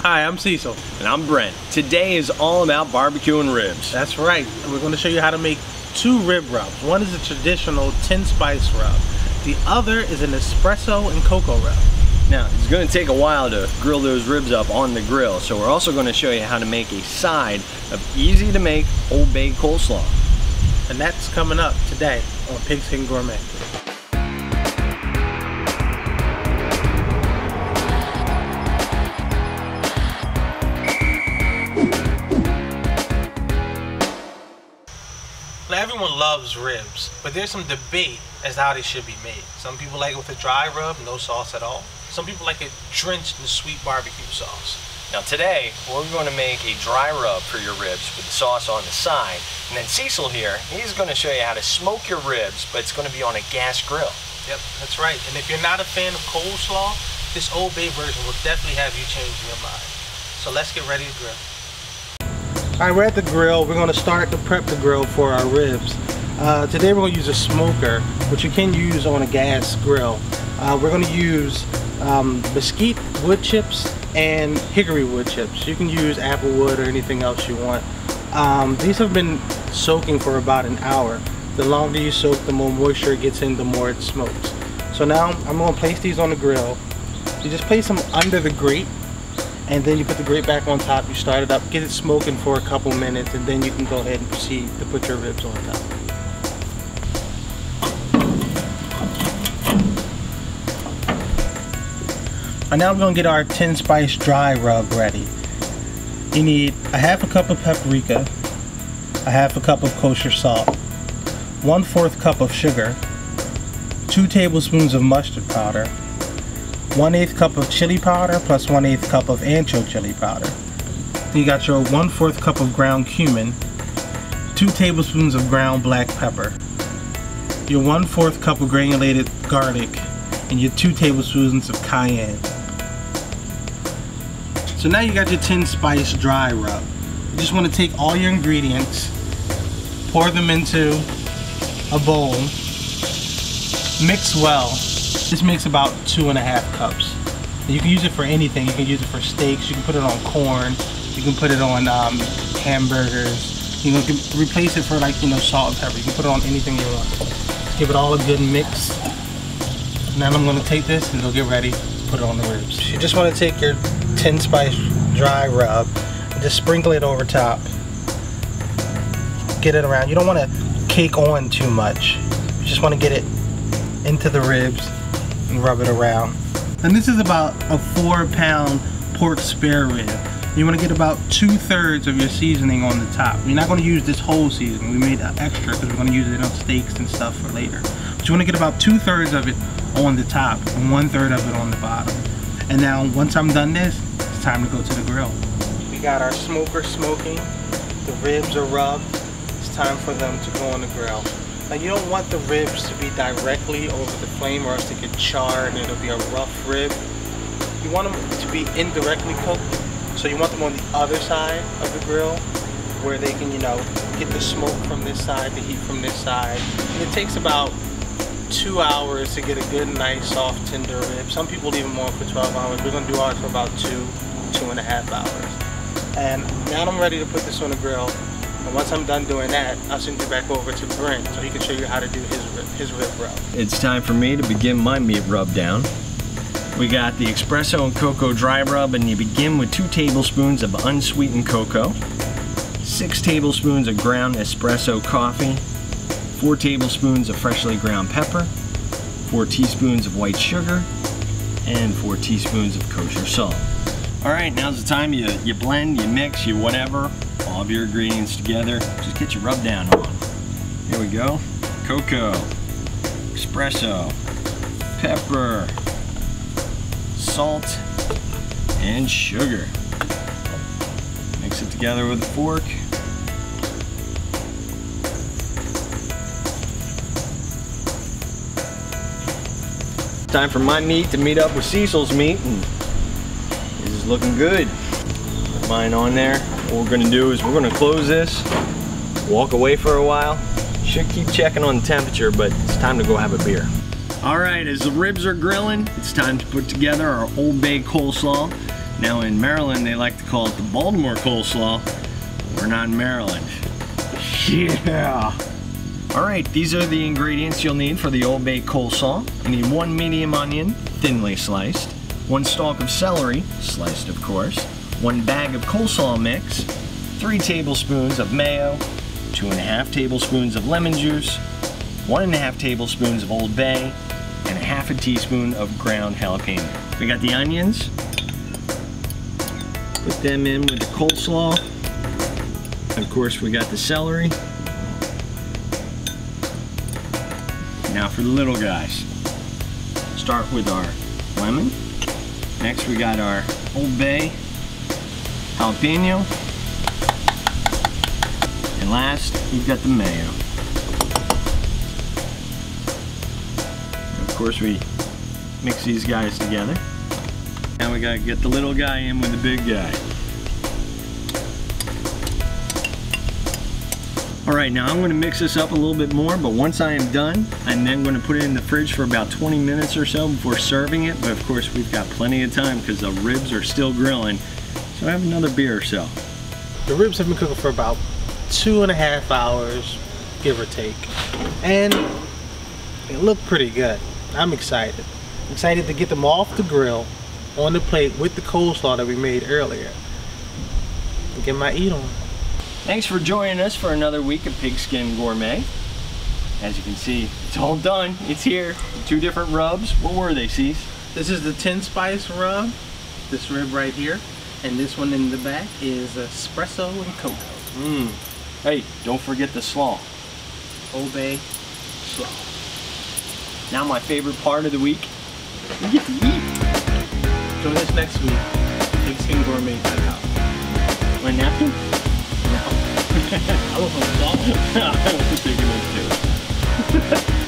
Hi, I'm Cecil. And I'm Brent. Today is all about barbecuing ribs. That's right. We're going to show you how to make two rib rubs. One is a traditional 10 spice rub. The other is an espresso and cocoa rub. Now, it's going to take a while to grill those ribs up on the grill, so we're also going to show you how to make a side of easy to make Old Bay coleslaw. And that's coming up today on Pigskin Gourmet. Now, everyone loves ribs, but there's some debate as to how they should be made. Some people like it with a dry rub, no sauce at all. Some people like it drenched in sweet barbecue sauce. Now today, we're going to make a dry rub for your ribs with the sauce on the side. And then Cecil here, he's going to show you how to smoke your ribs, but it's going to be on a gas grill. Yep, that's right. And if you're not a fan of coleslaw, this Old Bay version will definitely have you changing your mind. So let's get ready to grill. Alright, we're at the grill. We're going to start to prep the grill for our ribs. Today we're going to use a smoker, which you can use on a gas grill. We're going to use mesquite wood chips and hickory wood chips. You can use apple wood or anything else you want. These have been soaking for about an hour. The longer you soak, the more moisture it gets in, the more it smokes. So now I'm going to place these on the grill. You just place them under the grate, and then you put the grate back on top. You start it up, get it smoking for a couple minutes, and then you can go ahead and proceed to put your ribs on top. And now we're going to get our 10 spice dry rub ready. You need a half a cup of paprika, a half a cup of kosher salt, 1/4 cup of sugar, 2 tablespoons of mustard powder, 1/8 cup of chili powder plus 1/8 cup of ancho chili powder. You got your 1/4 cup of ground cumin, 2 tablespoons of ground black pepper, your 1/4 cup of granulated garlic, and your 2 tablespoons of cayenne. So now you got your 10 spice dry rub. You just want to take all your ingredients, pour them into a bowl, mix well. This makes about 2.5 cups. And you can use it for anything. You can use it for steaks, you can put it on corn, you can put it on hamburgers, you can replace it for salt and pepper. You can put it on anything you want. Give it all a good mix. Now I'm going to take this and go get ready to put it on the ribs. You just want to take your 10 spice dry rub and just sprinkle it over top. Get it around. You don't want to cake on too much. You just want to get it into the ribs and rub it around. And this is about a 4-pound pork spare rib. You want to get about 2/3 of your seasoning on the top. You're not going to use this whole seasoning. We made an extra because we're going to use it on steaks and stuff for later. But you want to get about 2/3 of it on the top and 1/3 of it on the bottom. And now once I'm done this, it's time to go to the grill. We got our smoker smoking. The ribs are rubbed. It's time for them to go on the grill. Now you don't want the ribs to be directly over the flame or else they get charred and it'll be a rough rib. You want them to be indirectly cooked. So you want them on the other side of the grill where they can, get the smoke from this side, the heat from this side. And it takes about 2 hours to get a good, nice, soft, tender rib. Some people leave them on for 12 hours. We're going to do ours for about 2.5 hours. And now I'm ready to put this on the grill. And once I'm done doing that, I'll send you back over to Brent so he can show you how to do his rib rub. It's time for me to begin my meat rub down. We got the espresso and cocoa dry rub, and you begin with 2 tablespoons of unsweetened cocoa, 6 tablespoons of ground espresso coffee, 4 tablespoons of freshly ground pepper, 4 teaspoons of white sugar, and 4 teaspoons of kosher salt. Alright, now's the time you blend, you mix, you whatever, all of your ingredients together. Just get your rub down on. Here we go. Cocoa, espresso, pepper, salt, and sugar. Mix it together with a fork. Time for my meat to meet up with Cecil's meat, and this is looking good. Put mine on there. What we're gonna do is we're gonna close this, walk away for a while. Should keep checking on the temperature, but it's time to go have a beer. All right, as the ribs are grilling, it's time to put together our Old Bay coleslaw. Now in Maryland, they like to call it the Baltimore coleslaw. We're not in Maryland. Yeah. All right, these are the ingredients you'll need for the Old Bay coleslaw. You need 1 medium onion, thinly sliced, 1 stalk of celery, sliced of course, 1 bag of coleslaw mix, 3 tablespoons of mayo, 2½ tablespoons of lemon juice, 1½ tablespoons of Old Bay, and 1/2 teaspoon of ground jalapeno. We got the onions. Put them in with the coleslaw. Of course, we got the celery. Now for the little guys. Start with our lemon. Next we got our Old Bay, jalapeno. And last, we've got the mayo. And of course we mix these guys together. Now we gotta get the little guy in with the big guy. All right, now I'm going to mix this up a little bit more, but once I am done, I'm then going to put it in the fridge for about 20 minutes or so before serving it. But of course, we've got plenty of time because the ribs are still grilling. So I have another beer or so. The ribs have been cooking for about 2.5 hours, give or take. And they look pretty good. I'm excited. I'm excited to get them off the grill, on the plate with the coleslaw that we made earlier. And get my eat on. Thanks for joining us for another week of Pigskin Gourmet. As you can see, it's all done. It's here. 2 different rubs. What were they, Cease? This is the 10 spice rub, this rib right here, and this one in the back is espresso and cocoa. Hey, don't forget the slaw. Old Bay slaw. Now my favorite part of the week, we get to eat. Join us next week, pigskingourmet.com. My napkin? I was on salt. I was thinking this too.